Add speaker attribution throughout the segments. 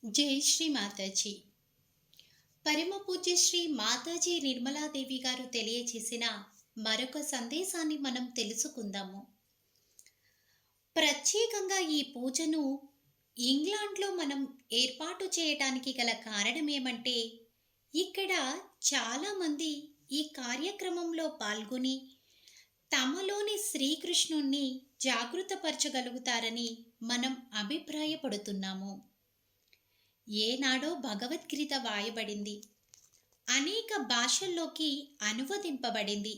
Speaker 1: జై శ్రీ మాతాజీ. పరమ పూజ్య శ్రీ మాతాజీ నిర్మలాదేవి గారు తెలియచేసిన మరొక సందేశాన్ని మనం తెలుసుకుందాము. ప్రత్యేకంగా ఈ పూజను ఇంగ్లాండ్లో మనం ఏర్పాటు చేయడానికి గల కారణం ఏమంటే, ఇక్కడ చాలామంది ఈ కార్యక్రమంలో పాల్గొని తమలోని శ్రీకృష్ణుణ్ణి జాగృతపరచగలుగుతారని మనం అభిప్రాయపడుతున్నాము. ఏనాడో భగవద్గీత వాయబడింది, అనేక భాషల్లోకి అనువదింపబడింది.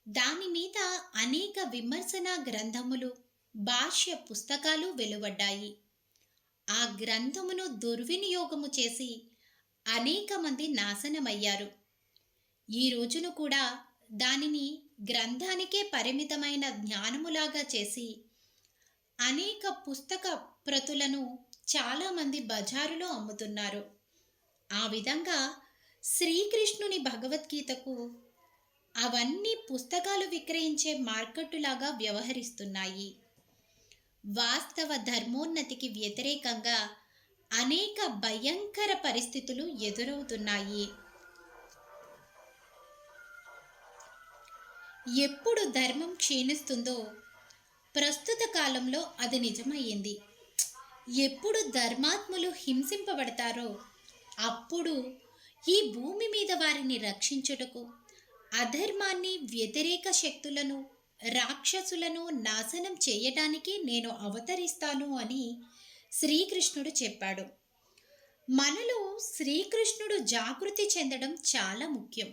Speaker 1: దాని మీద అనేక విమర్శనా గ్రంథములు, భాష్య పుస్తకాలు వెలువడ్డాయి. ఆ గ్రంథమును దుర్వినియోగము చేసి అనేక మంది నాశనమయ్యారు. ఈ రోజును కూడా దానిని గ్రంథానికే పరిమితమైన జ్ఞానములాగా చేసి అనేక పుస్తక ప్రతులను చాలామంది బజారులో అమ్ముతున్నారు. ఆ విధంగా శ్రీకృష్ణుని భగవద్గీతకు అవన్నీ పుస్తకాలు విక్రయించే మార్కెట్టులాగా వ్యవహరిస్తున్నాయి. వాస్తవ ధర్మోన్నతికి వ్యతిరేకంగా అనేక భయంకర పరిస్థితులు ఎదురవుతున్నాయి. ఎప్పుడు ధర్మం క్షీణిస్తుందో ప్రస్తుత కాలంలో అది నిజమయ్యింది. ఎప్పుడు ధర్మాత్ములు హింసింపబడతారో అప్పుడు ఈ భూమి మీద వారిని రక్షించుటకు, అధర్మాన్ని, వ్యతిరేక శక్తులను, రాక్షసులను నాశనం చేయడానికి నేను అవతరిస్తాను అని శ్రీకృష్ణుడు చెప్పాడు. మనలో శ్రీకృష్ణుడు జాగృతి చెందడం చాలా ముఖ్యం.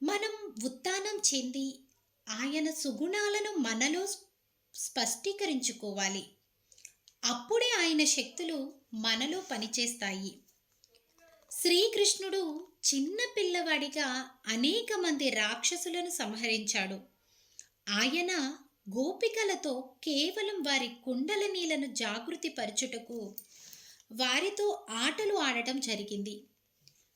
Speaker 1: మనం ఉత్థానం చెంది ఆయన సుగుణాలను మనలో స్పష్టీకరించుకోవాలి. అప్పుడే ఆయన శక్తులు మనలో పనిచేస్తాయి. శ్రీకృష్ణుడు చిన్న పిల్లవాడిగా అనేక మంది రాక్షసులను సంహరించాడు. ఆయన గోపికలతో కేవలం వారి కుండలనీలను జాగృతి పరచుటకు వారితో ఆటలు ఆడటం జరిగింది.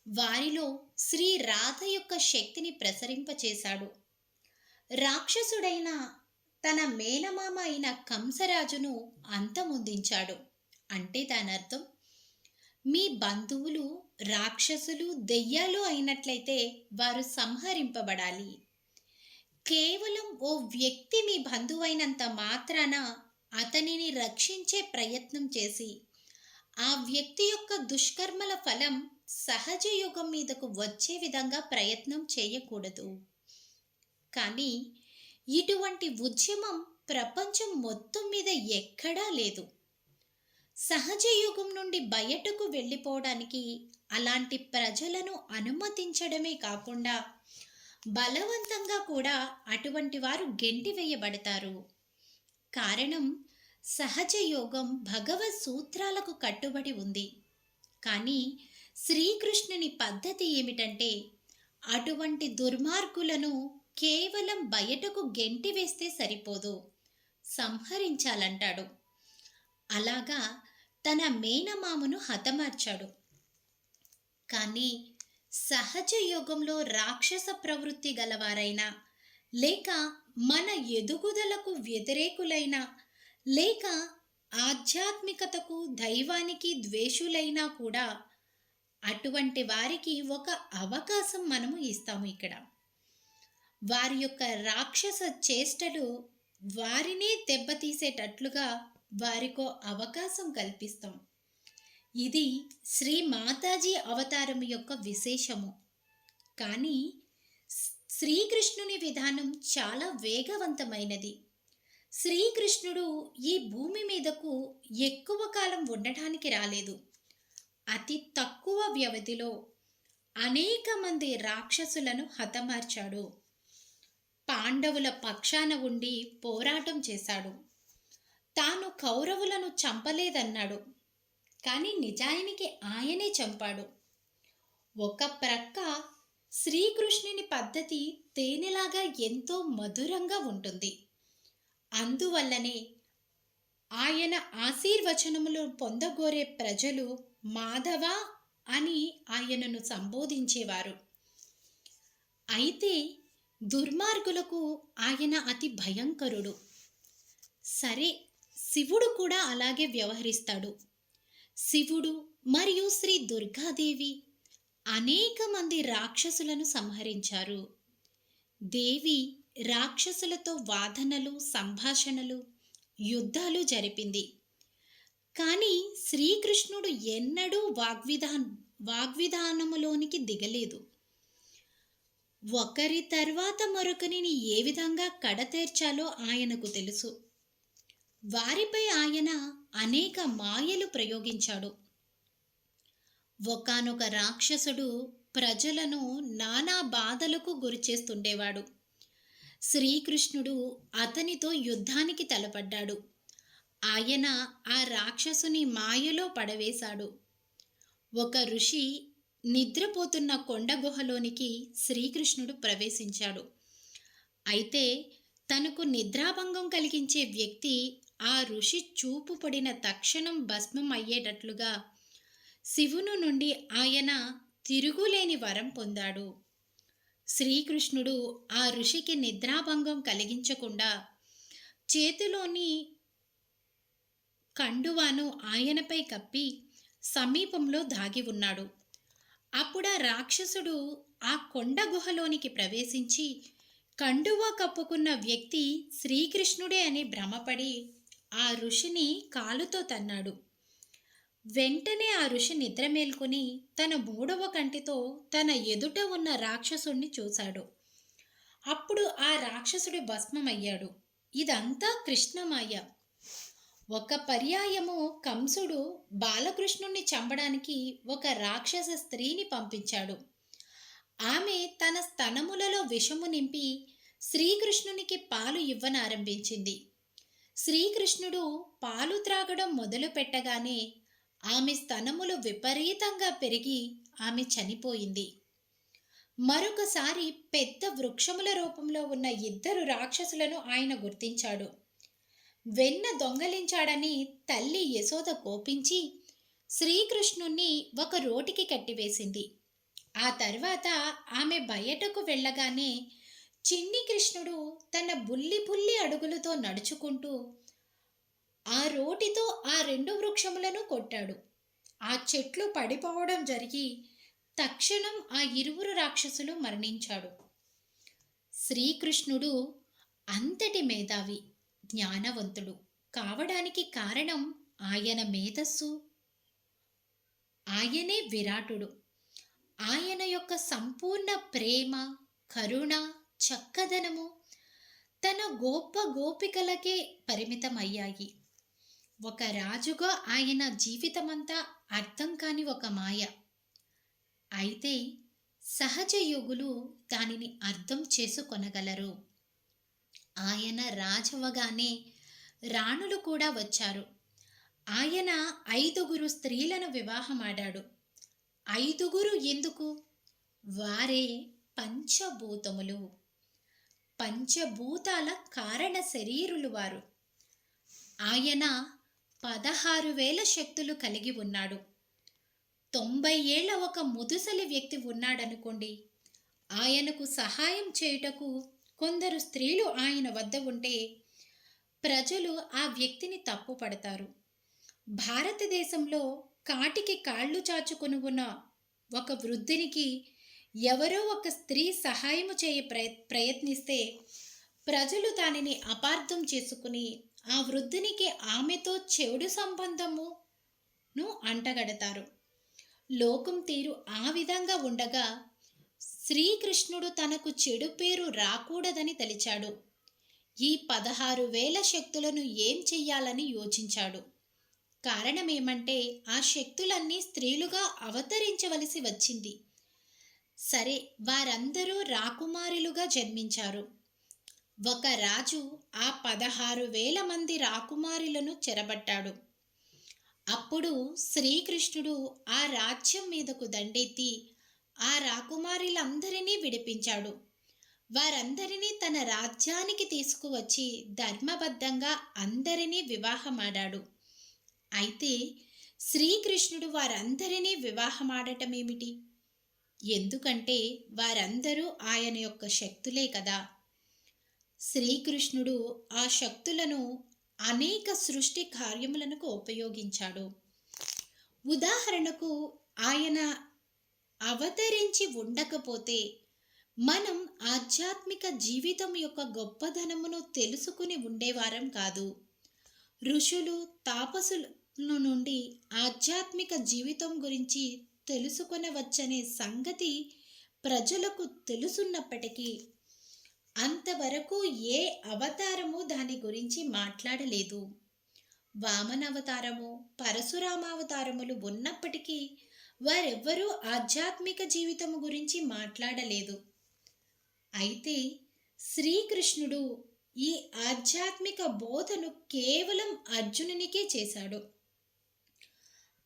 Speaker 1: వారిలో శ్రీ రాధ యొక్క శక్తిని ప్రసరింపచేశాడు. రాక్షసుడైన తన మేనమామ అయిన కంసరాజును అంతమొందించాడు. అంటే దాని అర్థం, మీ బంధువులు రాక్షసులు, దెయ్యాలు అయినట్లయితే వారు సంహరింపబడాలి. కేవలం ఓ వ్యక్తి మీ బంధువైనంత మాత్రాన అతనిని రక్షించే ప్రయత్నం చేసి ఆ వ్యక్తి యొక్క దుష్కర్మల ఫలం సహజ యుగం మీదకు వచ్చే విధంగా ప్రయత్నం చేయకూడదు. కానీ ఇటువంటి ఉద్యమం ప్రపంచం మొత్తం మీద ఎక్కడా లేదు. సహజ యుగం నుండి బయటకు వెళ్ళిపోవడానికి అలాంటి ప్రజలను అనుమతించడమే కాకుండా బలవంతంగా కూడా అటువంటి వారు గెంటివేయబడతారు. కారణం, సహజ యోగం భగవత్ సూత్రాలకు కట్టుబడి ఉంది. కానీ శ్రీకృష్ణుని పద్ధతి ఏమిటంటే, అటువంటి దుర్మార్గులను కేవలం బయటకు గెంటివేస్తే సరిపోదు, సంహరించాలంటాడు. అలాగా తన మేనమామను హతమార్చాడు. కానీ సహజ యోగంలో రాక్షస ప్రవృత్తి గలవారైనా, లేక మన ఎదుగుదలకు వ్యతిరేకులైనా, లేక ఆధ్యాత్మికతకు, దైవానికి ద్వేషులైనా కూడా అటువంటి వారికి ఒక అవకాశం మనము ఇస్తాము. ఇక్కడ వారి యొక్క రాక్షస చేష్టలు వారినే దెబ్బతీసేటట్లుగా వారికో అవకాశం కల్పిస్తాం. ఇది శ్రీ మాతాజీ అవతారం యొక్క విశేషము. కానీ శ్రీకృష్ణుని విధానం చాలా వేగవంతమైనది. శ్రీకృష్ణుడు ఈ భూమి మీదకు ఎక్కువ కాలం ఉండటానికి రాలేదు. అతి తక్కువ వ్యవధిలో అనేక మంది రాక్షసులను హతమార్చాడు. పాండవుల పక్షాన ఉండి పోరాటం చేశాడు. తాను కౌరవులను చంపలేదన్నాడు, కానీ నిజానికి ఆయనే చంపాడు. ఒక ప్రక్క శ్రీకృష్ణుని పద్ధతి తేనెలాగా ఎంతో మధురంగా ఉంటుంది. అందువల్లనే ఆయన ఆశీర్వచనములు పొందగోరే ప్రజలు మాధవ అని ఆయనను సంబోధించేవారు. అయితే దుర్మార్గులకు ఆయన అతి భయంకరుడు. సరే, శివుడు కూడా అలాగే వ్యవహరిస్తాడు. శివుడు మరియు శ్రీ దుర్గాదేవి అనేక మంది రాక్షసులను సంహరించారు. దేవి రాక్షసులతో వాదనలు, సంభాషణలు, యుద్ధాలు జరిపింది. కానీ శ్రీకృష్ణుడు ఎన్నడూ వాగ్విధానములోనికి దిగలేదు. ఒకరి తర్వాత మరొకరిని ఏ విధంగా కడతేర్చాలో ఆయనకు తెలుసు. వారిపై ఆయన అనేక మాయలు ప్రయోగించాడు. ఒకానొక రాక్షసుడు ప్రజలను నానా బాధలకు గురిచేస్తుండేవాడు. శ్రీకృష్ణుడు అతనితో యుద్ధానికి తలపడ్డాడు. ఆయన ఆ రాక్షసుని మాయలో పడవేశాడు. ఒక ఋషి నిద్రపోతున్న కొండ గుహలోనికి శ్రీకృష్ణుడు ప్రవేశించాడు. అయితే తనకు నిద్రాభంగం కలిగించే వ్యక్తి ఆ ఋషి చూపు పడిన తక్షణం భస్మం అయ్యేటట్లుగా శివుని నుండి ఆయన తిరుగులేని వరం పొందాడు. శ్రీకృష్ణుడు ఆ ఋషికి నిద్రాభంగం కలిగించకుండా చేతిలోని కండువాను ఆయనపై కప్పి సమీపంలో దాగి ఉన్నాడు. అప్పుడు ఆ రాక్షసుడు ఆ కొండ గుహలోనికి ప్రవేశించి కండువా కప్పుకున్న వ్యక్తి శ్రీకృష్ణుడే అని భ్రమపడి ఆ ఋషిని కాలుతో తన్నాడు. వెంటనే ఆ ఋషి నిద్ర మేల్కొని తన మూడవ కంటితో తన ఎదుట ఉన్న రాక్షసుణ్ణి చూశాడు. అప్పుడు ఆ రాక్షసుడు భస్మమయ్యాడు. ఇదంతా కృష్ణమాయ. ఒక పర్యాయము కంసుడు బాలకృష్ణుణ్ణి చంపడానికి ఒక రాక్షస స్త్రీని పంపించాడు. ఆమె తన స్తనములలో విషము నింపి శ్రీకృష్ణునికి పాలు ఇవ్వనారంభించింది. శ్రీకృష్ణుడు పాలు త్రాగడం మొదలు పెట్టగానే ఆమె స్తనములు విపరీతంగా పెరిగి ఆమె చనిపోయింది. మరొకసారి పెద్ద వృక్షముల రూపంలో ఉన్న ఇద్దరు రాక్షసులను ఆయన గుర్తించాడు. వెన్న దొంగలించాడని తల్లి యశోద కోపించి శ్రీకృష్ణుణ్ణి ఒక రోటికి కట్టివేసింది. ఆ తర్వాత ఆమె బయటకు వెళ్ళగానే చిన్ని కృష్ణుడు తన బుల్లి బుల్లి అడుగులతో నడుచుకుంటూ ఆ రోటితో ఆ రెండు వృక్షములను కొట్టాడు. ఆ చెట్లు పడిపోవడం జరిగి తక్షణం ఆ ఇరువురు రాక్షసులు మరణించాడు. శ్రీకృష్ణుడు అంతటి మేధావి, జ్ఞానవంతుడు కావడానికి కారణం ఆయన మేధస్సు. ఆయనే విరాటుడు. ఆయన యొక్క సంపూర్ణ ప్రేమ, కరుణ, చక్కదనము తన గొప్ప గోపికలకే పరిమితమయ్యాయి. ఒక రాజుగా ఆయన జీవితమంతా అర్థం కాని ఒక మాయ. అయితే సహజ యోగులు దానిని అర్థం చేసుకొనగలరు. ఆయన రాజవగానే రాణులు కూడా వచ్చారు. ఆయన 5 స్త్రీలను వివాహమాడాడు. 5 ఎందుకు? వారే పంచభూతములు, పంచభూతాల కారణ శరీరులు వారు. ఆయన 16,000 శక్తులు కలిగి ఉన్నాడు. 90 ఏళ్ల ఒక ముదుసలి వ్యక్తి ఉన్నాడనుకోండి. ఆయనకు సహాయం చేయుటకు కొందరు స్త్రీలు ఆయన వద్ద ఉంటే ప్రజలు ఆ వ్యక్తిని తప్పుపడతారు. భారతదేశంలో కాటికి కాళ్ళు చాచుకొని ఉన్న ఒక వృద్ధునికి ఎవరో ఒక స్త్రీ సహాయము చేయ ప్రయత్నిస్తే ప్రజలు దానిని అపార్థం చేసుకుని ఆ వృద్ధునికి ఆమెతో చెడు సంబంధమును అంటగడతారు. లోకం తీరు ఆ విధంగా ఉండగా శ్రీకృష్ణుడు తనకు చెడు పేరు రాకూడదని తలిచాడు. ఈ 16,000 శక్తులను ఏం చెయ్యాలని యోచించాడు. కారణమేమంటే ఆ శక్తులన్నీ స్త్రీలుగా అవతరించవలసి వచ్చింది. సరే, వారందరూ రాకుమారులుగా జన్మించారు. ఒక రాజు ఆ 16,000 మంది రాకుమారులను చెరబట్టాడు. అప్పుడు శ్రీకృష్ణుడు ఆ రాజ్యం మీదకు దండెత్తి ఆ రాకుమారులందరినీ విడిపించాడు. వారందరినీ తన రాజ్యానికి తీసుకువచ్చి ధర్మబద్ధంగా అందరినీ వివాహమాడాడు. అయితే శ్రీకృష్ణుడు వారందరినీ వివాహమాడటమేమిటి? ఎందుకంటే వారందరూ ఆయన యొక్క శక్తులే కదా. శ్రీకృష్ణుడు ఆ శక్తులను అనేక సృష్టి కార్యములకు ఉపయోగించాడు. ఉదాహరణకు ఆయన అవతరించి ఉండకపోతే మనం ఆధ్యాత్మిక జీవితం యొక్క గొప్పదనమును తెలుసుకుని ఉండేవారం కాదు. ఋషులు, తాపసుల నుండి ఆధ్యాత్మిక జీవితం గురించి తెలుసుకొనవచ్చనే సంగతి ప్రజలకు తెలుసున్నప్పటికీ అంతవరకు ఏ అవతారము దాని గురించి మాట్లాడలేదు. వామనావతారము, పరశురామావతారములు ఉన్నప్పటికీ వారెవ్వరూ ఆధ్యాత్మిక జీవితము గురించి మాట్లాడలేదు. అయితే శ్రీకృష్ణుడు ఈ ఆధ్యాత్మిక బోధను కేవలం అర్జునునికే చేశాడు.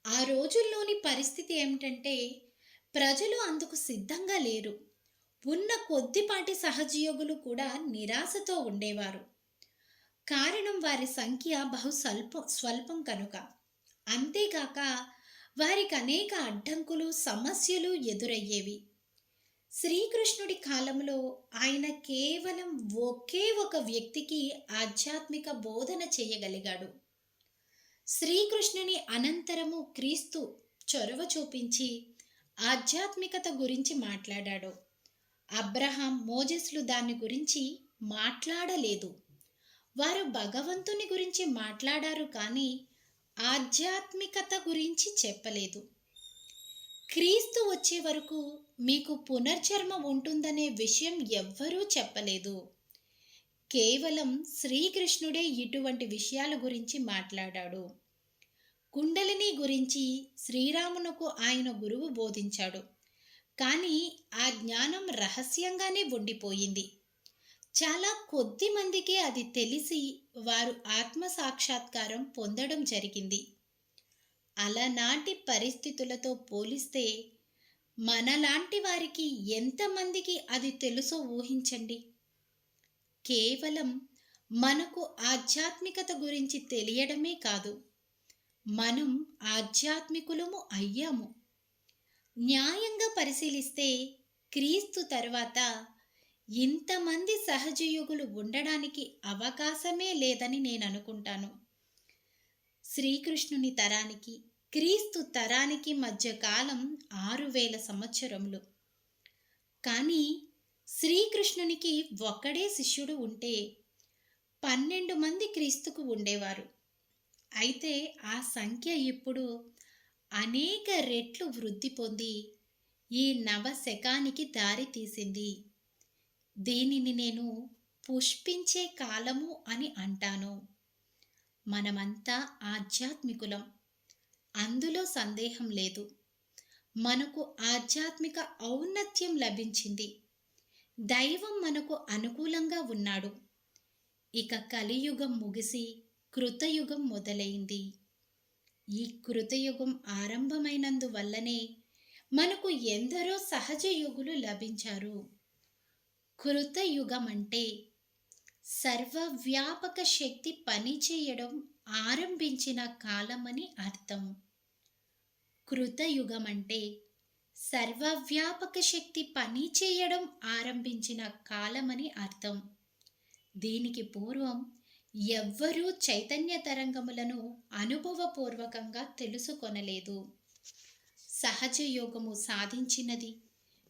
Speaker 1: ఆ రోజుల్లోని పరిస్థితి ఏమిటంటే ప్రజలు అందుకు సిద్ధంగా లేరు. ఉన్న కొద్దిపాటి సహజయోగులు కూడా నిరాశతో ఉండేవారు. కారణం వారి సంఖ్య బహు స్వల్పం కనుక. అంతేకాక వారికి అనేక అడ్డంకులు, సమస్యలు ఎదురయ్యేవి. శ్రీకృష్ణుడి కాలంలో ఆయన కేవలం ఒకే ఒక వ్యక్తికి ఆధ్యాత్మిక బోధన చేయగలిగాడు. శ్రీకృష్ణుని అనంతరము క్రీస్తు చొరవ చూపించి ఆధ్యాత్మికత గురించి మాట్లాడాడు. అబ్రహాం, మోజెస్లు దాని గురించి మాట్లాడలేదు. వారు భగవంతుని గురించి మాట్లాడారు కానీ ఆధ్యాత్మికత గురించి చెప్పలేదు. క్రీస్తు వచ్చే వరకు మీకు పునర్జన్మ ఉంటుందనే విషయం ఎవ్వరూ చెప్పలేదు. కేవలం శ్రీకృష్ణుడే ఇటువంటి విషయాల గురించి మాట్లాడాడు. కుండలిని గురించి శ్రీరామునకు ఆయన గురువు బోధించాడు. కానీ ఆ జ్ఞానం రహస్యంగానే ఉండిపోయింది. చాలా కొద్ది మందికే అది తెలిసి వారు ఆత్మ సాక్షాత్కారం పొందడం జరిగింది. అలనాటి పరిస్థితులతో పోలిస్తే మనలాంటి వారికి ఎంతమందికి అది తెలుసో ఊహించండి. కేవలం మనకు ఆధ్యాత్మికత గురించి తెలియడమే కాదు, మనం ఆధ్యాత్మికులము అయ్యాము. న్యాయంగా పరిశీలిస్తే క్రీస్తు తర్వాత ఇంతమంది సహజయోగులు ఉండడానికి అవకాశమే లేదని నేను అనుకుంటాను. శ్రీకృష్ణుని తరానికి క్రీస్తు తరానికి మధ్య కాలం 6000 సంవత్సరములు. కానీ శ్రీకృష్ణునికి ఒక్కడే శిష్యుడు ఉంటే 12 మంది క్రీస్తుకు ఉండేవారు. అయితే ఆ సంఖ్య ఇప్పుడు అనేక రెట్లు వృద్ధి పొంది ఈ నవశకానికి దారి తీసింది. దీనిని నేను పుష్పించే కాలము అని అంటాను. మనమంతా ఆధ్యాత్మికులం, అందులో సందేహం లేదు. మనకు ఆధ్యాత్మిక ఔన్నత్యం లభించింది. దైవం మనకు అనుకూలంగా ఉన్నాడు. ఇక కలియుగం ముగిసి కృతయుగం మొదలైంది. ఈ కృతయుగం ఆరంభమైనందువల్లనే మనకు ఎందరో సహజయోగులు లభించారు. కృతయుగం అంటే సర్వవ్యాపక శక్తి పనిచేయడం ఆరంభించిన కాలమని అర్థం. కృతయుగం అంటే సర్వవ్యాపక శక్తి పనిచేయడం ఆరంభించిన కాలమని అర్థం. దీనికి పూర్వం ఎవ్వరూ చైతన్య తరంగములను అనుభవపూర్వకంగా తెలుసుకొనలేదు. సహజయోగము సాధించినది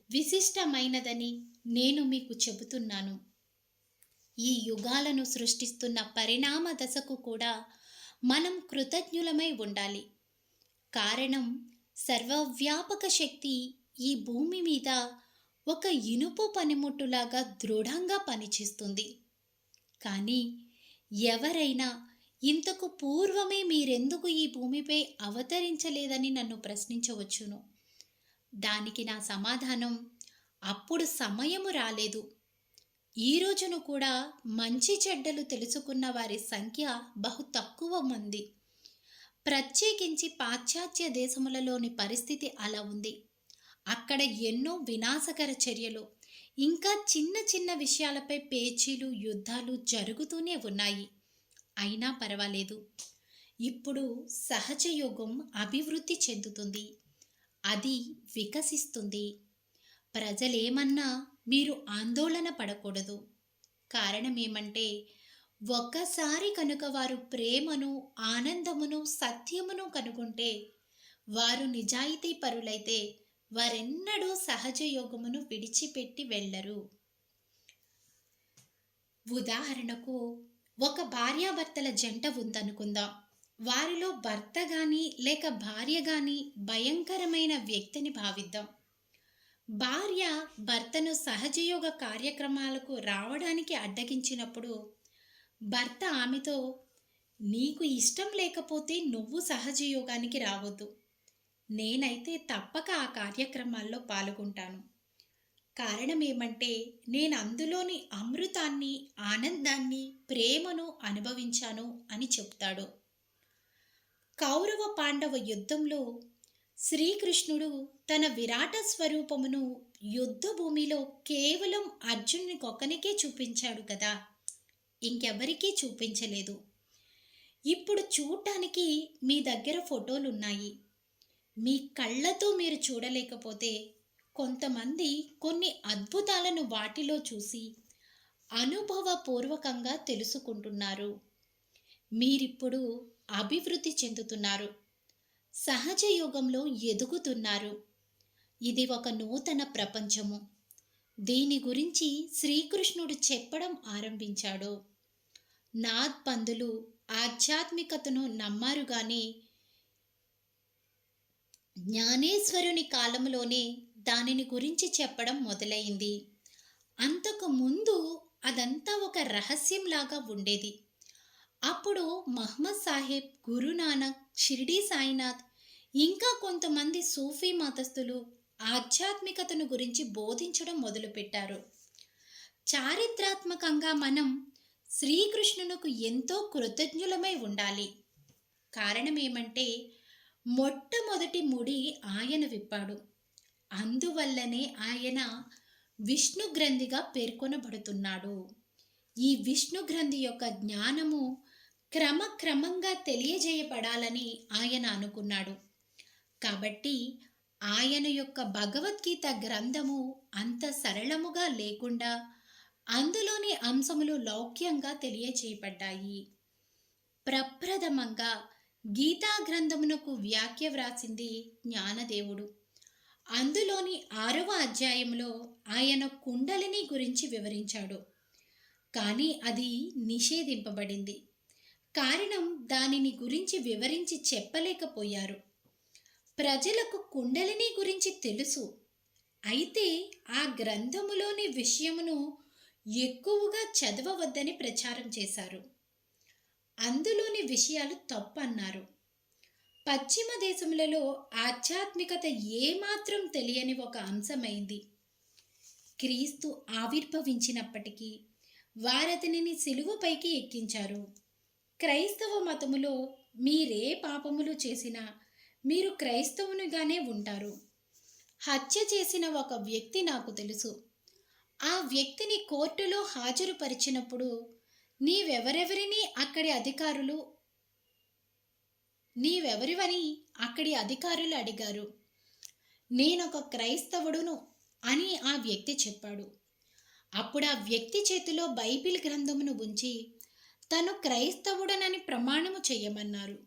Speaker 1: విశిష్టమైనదని నేను మీకు చెబుతున్నాను. ఈ యుగాలను సృష్టిస్తున్న పరిణామ దశకు కూడా మనం కృతజ్ఞులమై ఉండాలి. కారణం, సర్వవ్యాపక శక్తి ఈ భూమి మీద ఒక ఇనుప పనిముట్టులాగా దృఢంగా పనిచేస్తుంది. కానీ ఎవరైనా ఇంతకు పూర్వమే మీరెందుకు ఈ భూమిపై అవతరించలేదని నన్ను ప్రశ్నించవచ్చును. దానికి నా సమాధానం, అప్పుడు సమయము రాలేదు. ఈ రోజును కూడా మంచి చెడ్డలు తెలుసుకున్న వారి సంఖ్య బహు తక్కువ మంది. ప్రత్యేకించి పాశ్చాత్య దేశములలోని పరిస్థితి అలా ఉంది. అక్కడ ఎన్నో వినాశకర చర్యలు, ఇంకా చిన్న చిన్న విషయాలపై పేచీలు, యుద్ధాలు జరుగుతూనే ఉన్నాయి. అయినా పర్వాలేదు. ఇప్పుడు సహజయోగం అభివృద్ధి చెందుతుంది, అది వికసిస్తుంది. ప్రజలేమన్నా మీరు ఆందోళన పడకూడదు. కారణమేమంటే, ఒక్కసారి కనుక వారు ప్రేమను, ఆనందమును, సత్యమును కనుగొంటే వారు నిజాయితీ పరులైతే వారెన్నడూ సహజ యోగమును విడిచిపెట్టి వెళ్ళరు. ఉదాహరణకు, ఒక భార్యాభర్తల జంట ఉందనుకుందాం. వారిలో భర్త గాని లేక భార్య గాని భయంకరమైన వ్యక్తిని భావిద్దాం. భార్య భర్తను సహజయోగ కార్యక్రమాలకు రావడానికి అడ్డగించినప్పుడు భర్త ఆమెతో, నీకు ఇష్టం లేకపోతే నువ్వు సహజయోగానికి రావద్దు, నేనైతే తప్పక ఆ కార్యక్రమాల్లో పాల్గొంటాను. కారణం ఏమంటే నేను అందులోని అమృతాన్ని, ఆనందాన్ని, ప్రేమను అనుభవించాను అని చెప్తాడు. కౌరవ పాండవ యుద్ధంలో శ్రీకృష్ణుడు తన విరాట స్వరూపమును యుద్ధ భూమిలో కేవలం అర్జునునికొక్కనికే చూపించాడు కదా, ఇంకెవరికీ చూపించలేదు. ఇప్పుడు చూడటానికి మీ దగ్గర ఫోటోలున్నాయి. మీ కళ్ళతో మీరు చూడలేకపోతే కొంతమంది కొన్ని అద్భుతాలను వాటిలో చూసి అనుభవపూర్వకంగా తెలుసుకుంటున్నారు. మీరిప్పుడు అభివృద్ధి చెందుతున్నారు, సహజ యోగంలో ఎదుగుతున్నారు. ఇది ఒక నూతన ప్రపంచము. దీని గురించి శ్రీకృష్ణుడు చెప్పడం ఆరంభించాడు. నాథ్ పందులు ఆధ్యాత్మికతను నమ్మారు గాని జ్ఞానేశ్వరుని కాలంలోనే దానిని గురించి చెప్పడం మొదలైంది. అంతకు ముందు అదంతా ఒక రహస్యంలాగా ఉండేది. అప్పుడు మహమ్మద్ సాహెబ్, గురునానక్, షిరిడీ సాయినాథ్, ఇంకా కొంతమంది సూఫీ మతస్థులు ఆధ్యాత్మికతను గురించి బోధించడం మొదలుపెట్టారు. చారిత్రాత్మకంగా మనం శ్రీకృష్ణునకు ఎంతో కృతజ్ఞులమై ఉండాలి. కారణం ఏమంటే మొట్టమొదటి ముడి ఆయన విప్పాడు. అందువల్లనే ఆయన విష్ణు గ్రంథిగా పేర్కొనబడుతున్నాడు. ఈ విష్ణు గ్రంథి యొక్క జ్ఞానము క్రమక్రమంగా తెలియజేయబడాలని ఆయన అనుకున్నాడు. కాబట్టి ఆయన యొక్క భగవద్గీత గ్రంథము అంత సరళముగా లేకుండా అందులోని అంశములు లౌక్యంగా తెలియజేయబడ్డాయి. ప్రప్రథమంగా గీతా గ్రంథమునకు వ్యాఖ్య వ్రాసింది జ్ఞానదేవుడు. అందులోని 6వ అధ్యాయంలో ఆయన కుండలిని గురించి వివరించాడు. కానీ అది నిషేధింపబడింది. కారణం, దానిని గురించి వివరించి చెప్పలేకపోయారు. ప్రజలకు కుండలిని గురించి తెలుసు, అయితే ఆ గ్రంథములోని విషయమును ఎక్కువగా చదవవద్దని ప్రచారం చేశారు. అందులోని విషయాలు తప్పన్నారు. పశ్చిమ దేశములలో ఆధ్యాత్మికత ఏమాత్రం తెలియని ఒక అంశమైంది. క్రీస్తు ఆవిర్భవించినప్పటికీ వారతనిని సిలువపైకి ఎక్కించారు. క్రైస్తవ మతములో మీరే పాపములు చేసినా మీరు క్రైస్తవునిగానే ఉంటారు. హత్య చేసిన ఒక వ్యక్తి నాకు తెలుసు. ఆ వ్యక్తిని కోర్టులో హాజరుపరిచినప్పుడు నీవెవరివని అక్కడి అధికారులు అడిగారు. నేనొక క్రైస్తవుడును అని ఆ వ్యక్తి చెప్పాడు. అప్పుడు ఆ వ్యక్తి చేతిలో బైబిల్ గ్రంథమును ఉంచి తను క్రైస్తవుడనని ప్రమాణము చెయ్యమన్నారు.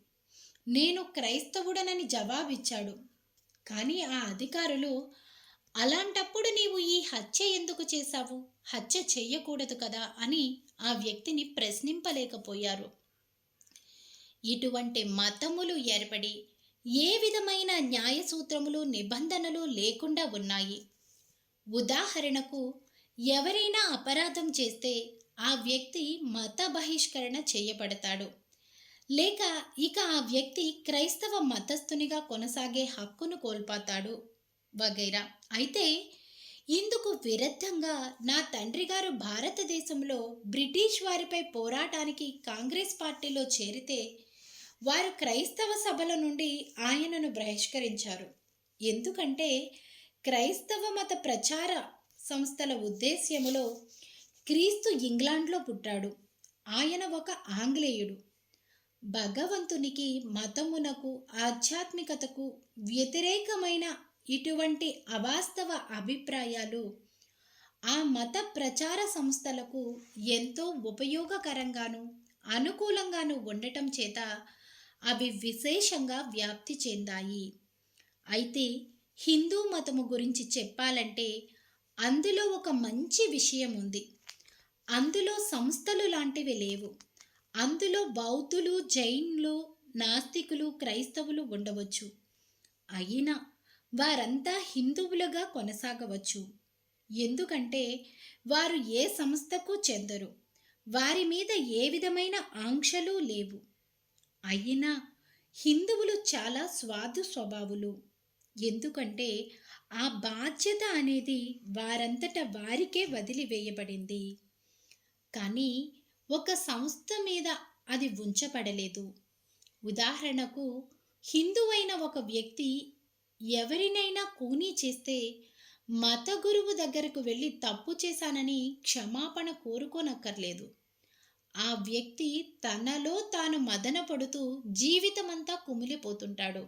Speaker 1: నేను క్రైస్తవుడనని జవాబిచ్చాడు. కానీ ఆ అధికారులు, అలాంటప్పుడు నీవు ఈ హత్య ఎందుకు చేశావు? హత్య చెయ్యకూడదు కదా అని ఆ వ్యక్తిని ప్రశ్నింపలేకపోయారు. ఇటువంటి మతములు ఏర్పడి ఏ విధమైన న్యాయ సూత్రములు, నిబంధనలు లేకుండా ఉన్నాయి. ఉదాహరణకు, ఎవరైనా అపరాధం చేస్తే ఆ వ్యక్తి మత బహిష్కరణ చేయబడతాడు, లేక ఇక ఆ వ్యక్తి క్రైస్తవ మతస్థునిగా కొనసాగే హక్కును కోల్పోతాడు వగైరా. అయితే ఇందుకు విరుద్ధంగా నా తండ్రి గారు భారతదేశంలో బ్రిటిష్ వారిపై పోరాటానికి కాంగ్రెస్ పార్టీలో చేరితే వారు క్రైస్తవ సభల నుండి ఆయనను బహిష్కరించారు. ఎందుకంటే క్రైస్తవ మత ప్రచార సంస్థల ఉద్దేశ్యములో క్రీస్తు ఇంగ్లాండ్లో పుట్టాడు. ఆయన ఒక ఆంగ్లేయుడు. భగవంతునికి, మతమునకు, ఆధ్యాత్మికతకు వ్యతిరేకమైన ఇటువంటి అవాస్తవ అభిప్రాయాలు ఆ మత ప్రచార సంస్థలకు ఎంతో ఉపయోగకరంగాను అనుకూలంగాను ఉండటం చేత అవి విశేషంగా వ్యాప్తి చెందాయి. అయితే హిందూ మతము గురించి చెప్పాలంటే అందులో ఒక మంచి విషయం ఉంది. అందులో సంస్థలు లాంటివి లేవు. అందులో బౌద్ధులు, జైనులు, నాస్తికులు, క్రైస్తవులు ఉండవచ్చు. అయినా వారంతా హిందువులుగా కొనసాగవచ్చు. ఎందుకంటే వారు ఏ సంస్థకు చెందరు. వారి మీద ఏ విధమైన ఆంక్షలు లేవు. అయినా హిందువులు చాలా స్వార్థ స్వభావులు. ఎందుకంటే ఆ బాధ్యత అనేది వారంతట వారికే వదిలివేయబడింది. కానీ ఒక సంస్థ మీద అది ఉంచబడలేదు. ఉదాహరణకు, హిందువైన ఒక వ్యక్తి ఎవరినైనా కూనీ చేస్తే మత గురువు దగ్గరకు వెళ్ళి తప్పు చేశానని క్షమాపణ కోరుకోనక్కర్లేదు. ఆ వ్యక్తి తనలో తాను మదన పడుతూ జీవితమంతా కుమిలిపోతుంటాడు.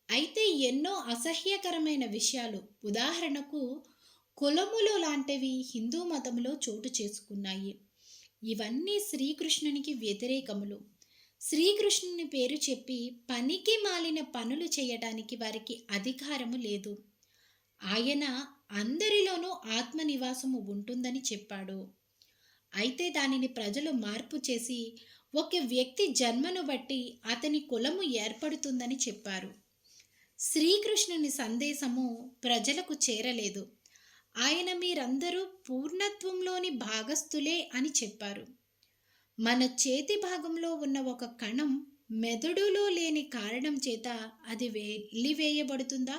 Speaker 1: అయితే ఎన్నో అసహ్యకరమైన విషయాలు, ఉదాహరణకు కులములు లాంటివి హిందూ మతంలో చోటు చేసుకున్నాయి. ఇవన్నీ శ్రీకృష్ణునికి వ్యతిరేకములు. శ్రీకృష్ణుని పేరు చెప్పి పనికి మాలిన పనులు చేయడానికి వారికి అధికారము లేదు. ఆయన అందరిలోనూ ఆత్మనివాసము ఉంటుందని చెప్పాడు. అయితే దానిని ప్రజలు మార్పు చేసి ఒక వ్యక్తి జన్మను బట్టి అతని కులము ఏర్పడుతుందని చెప్పారు. శ్రీకృష్ణుని సందేశము ప్రజలకు చేరలేదు. ఆయన మీరందరూ పూర్ణత్వంలోని భాగస్థులే అని చెప్పారు. మన చేతి భాగంలో ఉన్న ఒక కణం మెదడులో లేని కారణం చేత అది వెలివేయబడుతుందా?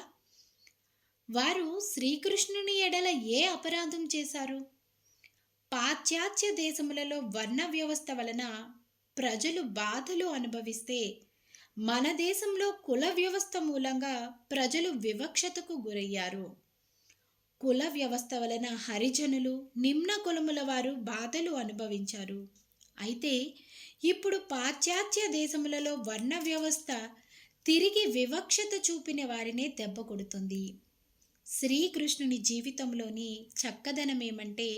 Speaker 1: వారు శ్రీకృష్ణుని ఎడల ఏ అపరాధం చేశారు? పాశ్చాత్య దేశములలో వర్ణ వ్యవస్థ వలన ప్రజలు బాధలు అనుభవిస్తే, మన దేశంలో కుల వ్యవస్థ మూలంగా ప్రజలు వివక్షతకు గురయ్యారు. కుల వ్యవస్థ వలన హరిజనులు, నిమ్న కులముల వారు బాధలు అనుభవించారు. అయితే ఇప్పుడు పాశ్చాత్య దేశములలో వర్ణ వ్యవస్థ తిరిగి వివక్షత చూపిన వారినే దెబ్బ కొడుతుంది. శ్రీకృష్ణుని జీవితంలోని చక్కదనం ఏమంటే,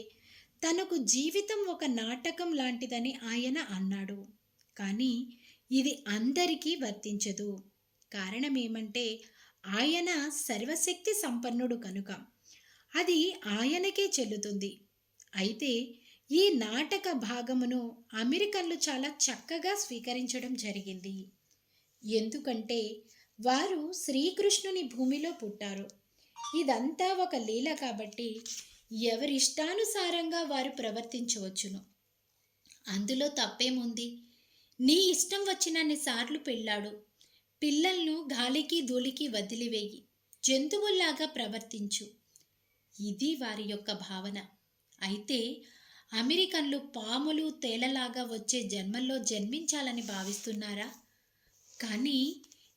Speaker 1: తనకు జీవితం ఒక నాటకం లాంటిదని ఆయన అన్నాడు. కానీ ఇది అందరికీ వర్తించదు. కారణం ఏమంటే, ఆయన సర్వశక్తి సంపన్నుడు కనుక అది ఆయనకే చెల్లుతుంది. అయితే ఈ నాటక భాగమును అమెరికన్లు చాలా చక్కగా స్వీకరించడం జరిగింది. ఎందుకంటే వారు శ్రీకృష్ణుని భూమిలో పుట్టారు. ఇదంతా ఒక లీల కాబట్టి ఎవరిష్టానుసారంగా వారు ప్రవర్తించవచ్చును. అందులో తప్పేముంది? నీ ఇష్టం వచ్చినన్ని సార్లు పెళ్ళాడు, పిల్లలను గాలికి ధూళికి వదిలివేయి, జంతువుల్లాగా ప్రవర్తించు. ఇది వారి యొక్క భావన. అయితే అమెరికన్లు పాములు, తేలలాగా వచ్చే జన్మల్లో జన్మించాలని భావిస్తున్నారా? కానీ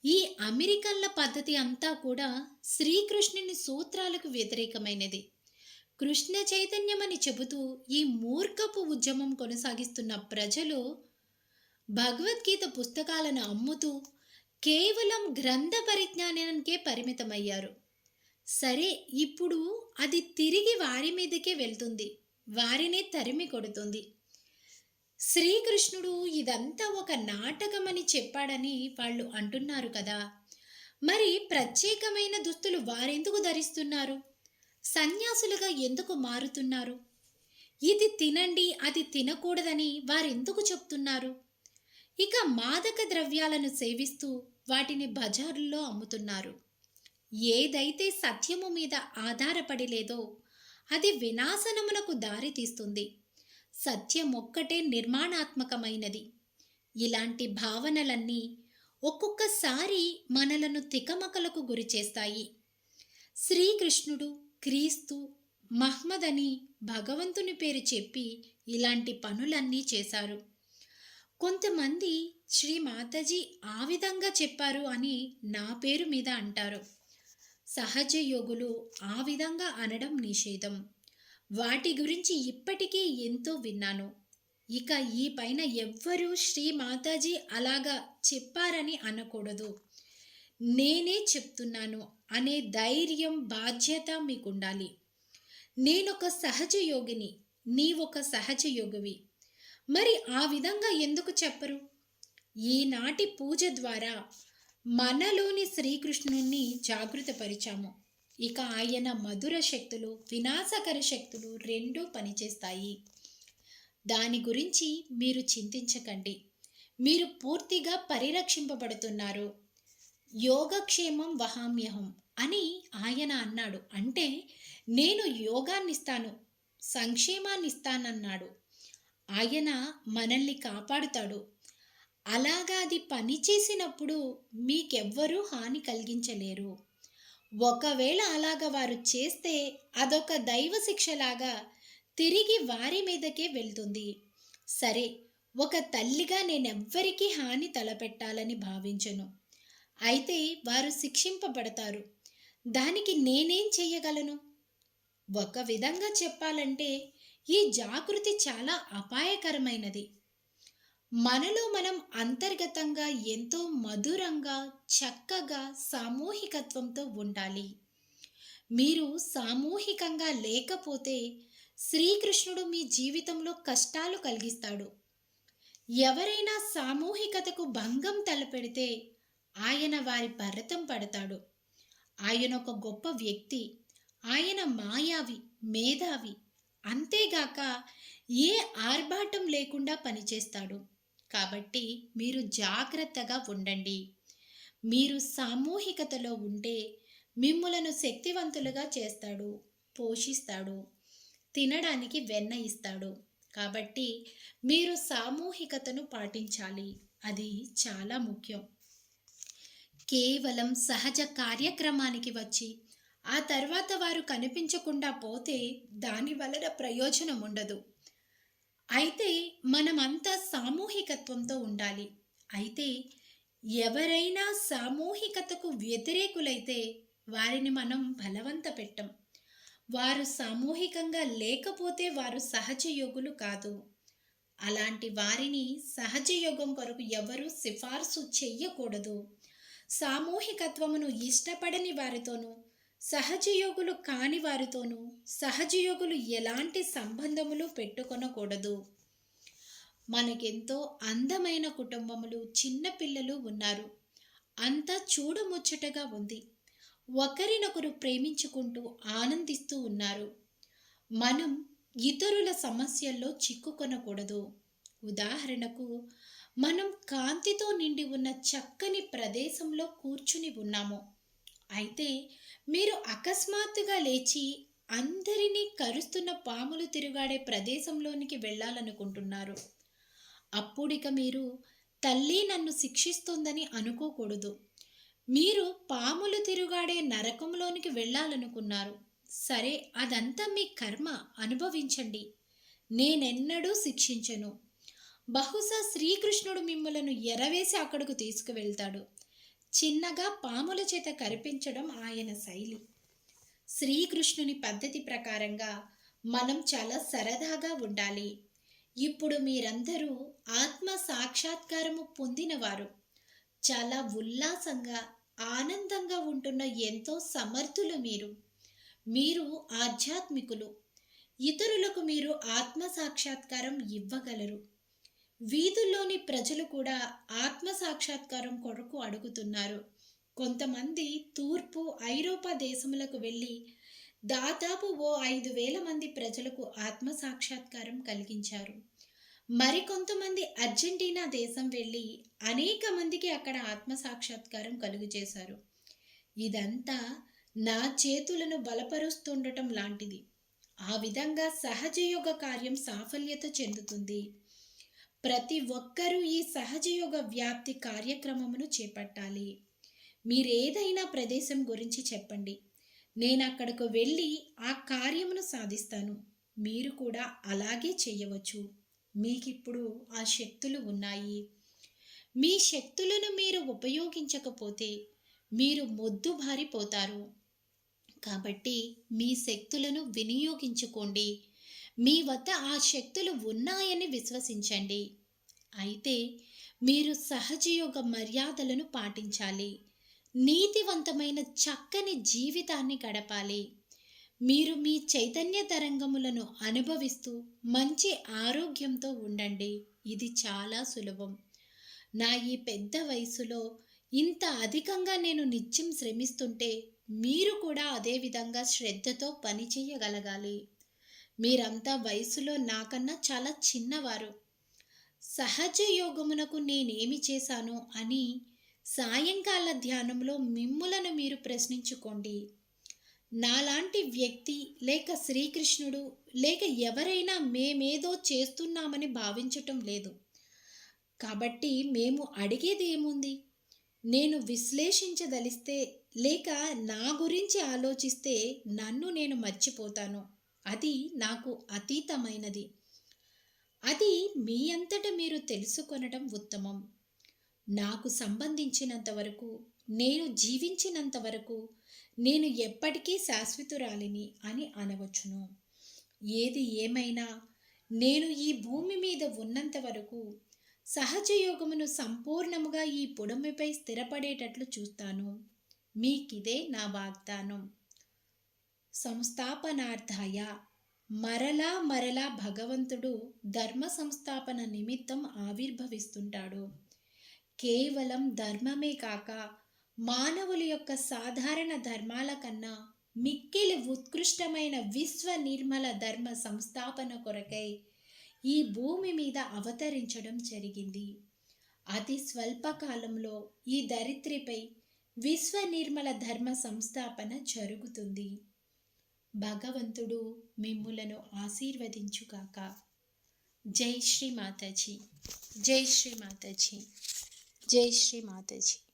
Speaker 1: ఈ అమెరికన్ల పద్ధతి అంతా కూడా శ్రీకృష్ణుని సూత్రాలకు వ్యతిరేకమైనది. కృష్ణ చైతన్యమని చెబుతూ ఈ మూర్ఖపు ఉద్యమం కొనసాగిస్తున్న ప్రజలు భగవద్గీత పుస్తకాలను అమ్ముతూ కేవలం గ్రంథ పరిజ్ఞానానికే పరిమితమయ్యారు. సరే, ఇప్పుడు అది తిరిగి వారి మీదకే వెళ్తుంది, వారిని తరిమి కొడుతుంది. శ్రీకృష్ణుడు ఇదంతా ఒక నాటకమని చెప్పాడని వాళ్ళు అంటున్నారు కదా. మరి ప్రత్యేకమైన దుస్తులు వారెందుకు ధరిస్తున్నారు? సన్యాసులుగా ఎందుకు మారుతున్నారు? ఇది తినండి, అది తినకూడదని వారెందుకు చెప్తున్నారు? ఇక మాదక ద్రవ్యాలను సేవిస్తూ వాటిని బజారుల్లో అమ్ముతున్నారు. ఏదైతే సత్యము మీద ఆధారపడి లేదో అది వినాశనమునకు దారి తీస్తుంది. సత్యం ఒక్కటే నిర్మాణాత్మకమైనది. ఇలాంటి భావనలన్నీ ఒక్కొక్కసారి మనలను తికమకలకు గురి చేస్తాయి. శ్రీకృష్ణుడు, క్రీస్తు, మహ్మద్ అని భగవంతుని పేరు చెప్పి ఇలాంటి పనులన్నీ చేశారు. కొంతమంది శ్రీ మాతాజీ ఆ విధంగా చెప్పారు అని నా పేరు మీద అంటారు. సహజ యోగులు ఆ విధంగా అనడం నిషేధం. వాటి గురించి ఇప్పటికీ ఎంతో విన్నాను. ఇక ఈ పైన ఎవ్వరూ శ్రీ మాతాజీ అలాగా చెప్పారని అనకూడదు, నేనే చెప్తున్నాను అనే ధైర్యం, బాధ్యత మీకుండాలి. నేనొక సహజ యోగిని, నీవొక సహజ యోగివి. మరి ఆ విధంగా ఎందుకు చెప్పరు? ఈనాటి పూజ ద్వారా మనలోని శ్రీకృష్ణుణ్ణి జాగృతపరిచాము. ఇక ఆయన మధుర శక్తులు, వినాశకర శక్తులు రెండూ పనిచేస్తాయి. దాని గురించి మీరు చింతించకండి. మీరు పూర్తిగా పరిరక్షింపబడుతున్నారు. యోగక్షేమం వహామ్యహం అని ఆయన అన్నాడు. అంటే నేను యోగాన్నిస్తాను, సంక్షేమాన్నిస్తానన్నాడు. ఆయన మనల్ని కాపాడుతాడు. అలాగా అది పనిచేసినప్పుడు మీకెవ్వరూ హాని కలిగించలేరు. ఒకవేళ అలాగ వారు చేస్తే అదొక దైవ శిక్షలాగా తిరిగి వారి మీదకే వెళ్తుంది. సరే, ఒక తల్లిగా నేనెవ్వరికీ హాని తలపెట్టాలని భావించను. అయితే వారు శిక్షింపబడతారు. దానికి నేనేం చెయ్యగలను? ఒక విధంగా చెప్పాలంటే ఈ జాగృతి చాలా అపాయకరమైనది. మనలో మనం అంతర్గతంగా ఎంతో మధురంగా, చక్కగా సామూహికత్వంతో ఉండాలి. మీరు సామూహికంగా లేకపోతే శ్రీకృష్ణుడు మీ జీవితంలో కష్టాలు కలిగిస్తాడు. ఎవరైనా సామూహికతకు భంగం తలపెడితే ఆయన వారి భరతం పడతాడు. ఆయన ఒక గొప్ప వ్యక్తి. ఆయన మాయావి, మేధావి. అంతేగాక ఏ ఆర్భాటం లేకుండా పనిచేస్తాడు. కాబట్టి మీరు జాగ్రత్తగా ఉండండి. మీరు సామూహికతలో ఉంటే మిమ్ములను శక్తివంతులుగా చేస్తాడు, పోషిస్తాడు, తినడానికి వెన్న ఇస్తాడు. కాబట్టి మీరు సామూహికతను పాటించాలి. అది చాలా ముఖ్యం. కేవలం సహజ కార్యక్రమానికి వచ్చి ఆ తర్వాత వారు కనిపించకుండా పోతే దాని వలన ప్రయోజనం ఉండదు. అయితే మనమంతా సామూహికత్వంతో ఉండాలి. అయితే ఎవరైనా సామూహికతకు వ్యతిరేకులైతే వారిని మనం బలవంత పెట్టం. వారు సామూహికంగా లేకపోతే వారు సహజ యోగులు కాదు. అలాంటి వారిని సహజ యోగం కొరకు ఎవరు సిఫార్సు చెయ్యకూడదు. సామూహికత్వమును ఇష్టపడని వారితోనూ, సహజయోగులు కాని వారితోనూ సహజయోగులు ఎలాంటి సంబంధములు పెట్టుకొనకూడదు. మనకెంతో అందమైన కుటుంబములు, చిన్నపిల్లలు ఉన్నారు. అంతా చూడముచ్చటగా ఉంది. ఒకరినొకరు ప్రేమించుకుంటూ ఆనందిస్తూ ఉన్నారు. మనం ఇతరుల సమస్యల్లో చిక్కుకొనకూడదు. ఉదాహరణకు, మనం కాంతితో నిండి ఉన్న చక్కని ప్రదేశంలో కూర్చుని ఉన్నాము. అయితే మీరు అకస్మాత్తుగా లేచి అందరినీ కరుస్తున్న పాములు తిరుగాడే ప్రదేశంలోనికి వెళ్ళాలనుకుంటున్నారు. అప్పుడిక మీరు తల్లి నన్ను శిక్షిస్తుందని అనుకోకూడదు. మీరు పాములు తిరుగాడే నరకంలోనికి వెళ్ళాలనుకున్నారు. సరే, అదంతా మీ కర్మ, అనుభవించండి. నేనెన్నడూ శిక్షించను. బహుశా శ్రీకృష్ణుడు మిమ్మలను ఎరవేసి అక్కడకు తీసుకువెళ్తాడు. చిన్నగా పాముల చేత కరిపించడం ఆయన శైలి. శ్రీకృష్ణుని పద్ధతి ప్రకారంగా మనం చాలా సరదాగా ఉండాలి. ఇప్పుడు మీరందరూ ఆత్మ సాక్షాత్కారము పొందినవారు. చాలా ఉల్లాసంగా, ఆనందంగా ఉంటున్న ఎంతో సమర్థులు మీరు. మీరు ఆధ్యాత్మికులు. ఇతరులకు మీరు ఆత్మ సాక్షాత్కారం ఇవ్వగలరు. వీధుల్లోని ప్రజలు కూడా ఆత్మ సాక్షాత్కారం కొరకు అడుగుతున్నారు. కొంతమంది తూర్పు ఐరోపా దేశములకు వెళ్ళి దాదాపు ఓ 5,000 మంది ప్రజలకు ఆత్మ సాక్షాత్కారం కలిగించారు. మరికొంతమంది అర్జెంటీనా దేశం వెళ్ళి అనేక మందికి అక్కడ ఆత్మ సాక్షాత్కారం కలుగు చేశారు. ఇదంతా నా చేతులను బలపరుస్తుండటం లాంటిది. ఆ విధంగా సహజయోగ కార్యం సాఫల్యత చెందుతుంది. ప్రతి ఒక్కరూ ఈ సహజయోగ వ్యాప్తి కార్యక్రమమును చేపట్టాలి. మీరేదైనా ప్రదేశం గురించి చెప్పండి. నేను అక్కడకు వెళ్ళి ఆ కార్యమును సాధిస్తాను. మీరు కూడా అలాగే చేయవచ్చు. మీకిప్పుడు ఆ శక్తులు ఉన్నాయి. మీ శక్తులను మీరు ఉపయోగించకపోతే మీరు మొద్దుబారిపోతారు. కాబట్టి మీ శక్తులను వినియోగించుకోండి. మీ వద్ద ఆ శక్తులు ఉన్నాయని విశ్వసించండి. అయితే మీరు సహజయోగ మర్యాదలను పాటించాలి. నీతివంతమైన చక్కని జీవితాన్ని గడపాలి. మీరు మీ చైతన్య తరంగములను అనుభవిస్తూ మంచి ఆరోగ్యంతో ఉండండి. ఇది చాలా సులభం. నా ఈ పెద్ద వయసులో ఇంత అధికంగా నేను నిత్యం శ్రమిస్తుంటే మీరు కూడా అదే విధంగా శ్రద్ధతో పని చేయగలగాలి. మీరంతా వయసులో నాకన్నా చాలా చిన్నవారు. సహజ యోగమునకు నేనేమి చేశాను అని సాయంకాల ధ్యానంలో మిమ్ములను మీరు ప్రశ్నించుకోండి. నాలాంటి వ్యక్తి లేక శ్రీకృష్ణుడు లేక ఎవరైనా మేమేదో చేస్తున్నామని భావించటం లేదు. కాబట్టి మేము అడిగేది ఏముంది? నేను విశ్లేషించదలిస్తే లేక నా గురించి ఆలోచిస్తే నన్ను నేను మర్చిపోతాను. అది నాకు అతీతమైనది. అది మీ అంతట మీరు తెలుసుకొనడం ఉత్తమం. నాకు సంబంధించినంత వరకు, నేను జీవించినంత వరకు నేను ఎప్పటికీ శాశ్వతురాలిని అని అనవచ్చును. ఏది ఏమైనా నేను ఈ భూమి మీద ఉన్నంత వరకు సహజ యోగమును సంపూర్ణముగా ఈ పుడమిపై స్థిరపడేటట్లు చూస్తాను. మీకిదే నా వాగ్దానం. సంస్థాపనార్థాయ మరలా మరలా భగవంతుడు ధర్మ సంస్థాపన నిమిత్తం ఆవిర్భవిస్తుంటాడు. కేవలం ధర్మమే కాక మానవుల యొక్క సాధారణ ధర్మాల కన్నా మిక్కిలి ఉత్కృష్టమైన విశ్వ నిర్మల ధర్మ సంస్థాపన కొరకై ఈ భూమి మీద అవతరించడం జరిగింది. అతి స్వల్పకాలంలో ఈ ధరిత్రిపై విశ్వ నిర్మల ధర్మ సంస్థాపన జరుగుతుంది. భగవంతుడు మిమ్ములను ఆశీర్వదించుగాక. జై శ్రీ మాతాజీ. జై శ్రీ మాతాజీ. జై శ్రీ మాతాజీ.